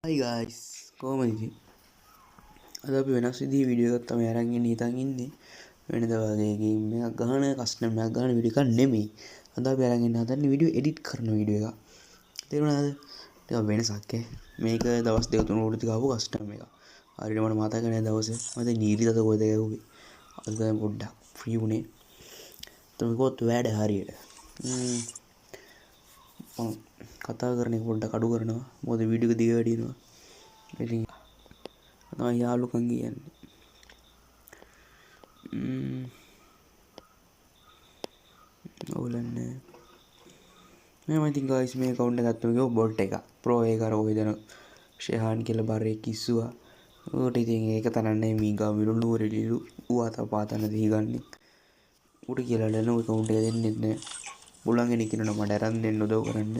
Hi guys, කොහොමද ඉතින්? අද අපි වෙනස් විදිහේ වීඩියෝ එකක් තමයි අරන් ඉන්නේ හිතන් ඉන්නේ. වෙනදා වගේ ගේම් එකක් ගහන කස්ටම් එකක් ගහන වීඩියෝ එකක් නෙමෙයි. අද අපි අරන් ඉන්න හදන්නේ වීඩියෝ එඩිට් කරන වීඩියෝ එකක්. තේරුණාද? ටිකක් වෙනසක් ඈ. මේක දවස් දෙක තුන උඩ තියාපු කස්ටම් එකක්. හරියට මට මතක නැහැ දවසේ. මම දැන් නීරිදත කොහෙද ගැහුවේ. අද තමයි පොඩ්ඩක් ෆ්‍රී වුණේ. තමයි කොත් වැඩ හරියට. කතා කරන එක පොඩ්ඩක් අඩු කරනවා. මොකද වීඩියෝ එක දිග වැඩි වෙනවා. ඉතින් තමයි යාළුකම් කියන්නේ. ඕලන්නේ. මම ඉතින් guys මේ account එක ගත්තම ගියා බොට් එක. pro එක අර ඔය දෙන ෂෙහාන් කියලා බරේ කිස්සුවා. උට ඉතින් ඒක තරන්නේ මීගා විරුළු රෙලිලු ඌ පාතන දීගන්නේ. උට කියලා දැන ඔය account එක දෙන්නෙත් නෑ. බුලන් කෙනෙක් ඉන්නවනේ මට අරන් දෙන්න උදව් කරන්න.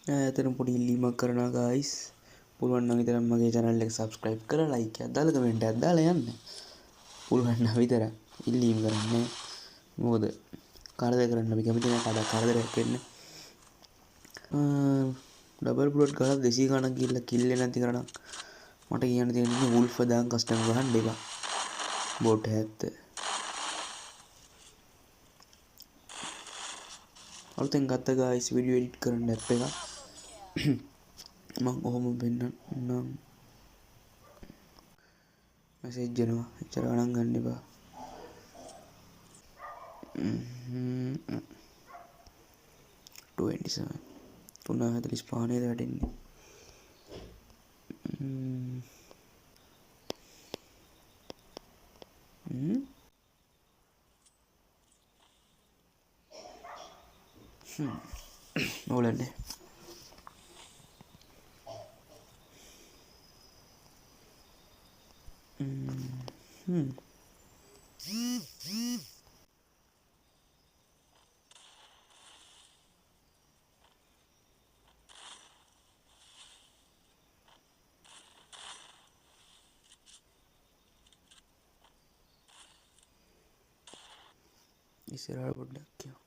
ඇතන පොඩි ඉල්ලීමක් කරනවා guys. පුළුවන් නම් විතරක් මගේ channel එක subscribe කරලා like එකක් දාලා comment එකක් දාලා යන්න. පුළුවන් නම් විතරක් ඉල්ලීම් කරන්නේ. මොකද කරදර කරන්න අපි කැමති නැහැ කරදරයක් වෙන්න. ඩබල් බුලට් ගහලා 200 ගණන් ගිහිල්ලා කිල්ලේ නැති කරණ මට කියන්න තියෙන්නේ වුල්ෆ් දාන් කස්ටම් ගහන්න එපා. බෝට් හැත්ත. අලුතෙන් ගත්ත guys වීඩියෝ එඩිට් කරන්න ඇප් එක. මම ඔහොම වෙන්නම් මැසේජ් එනවා. එච්චර ගණන් ගන්න එපා. තුනා 45 නේද වැටෙන්නේ. ඕලන්නේ. ඉස්සරහට පොඩ්ඩක් කියෝ.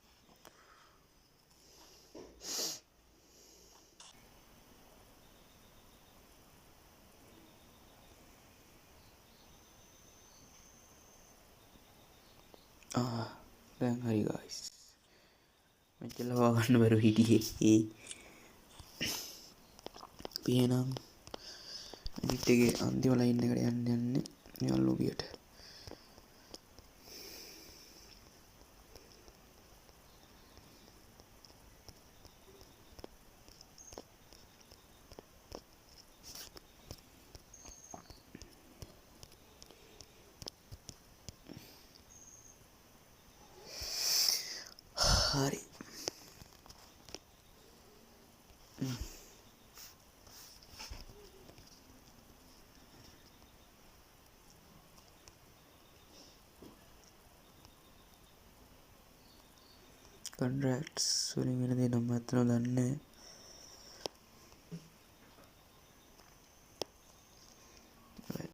දැන් හරි guys. මෙච්චර ලවා ගන්න බැරුව හිටියේ. පියනම් එඩිට් එකේ අන්තිම ලයින් එකට යන්නේ නිකන් ලොබියට. හරි. කන්ට්‍රැක්ට්ස් වලින් වෙන දේ නම් අතන දන්නේ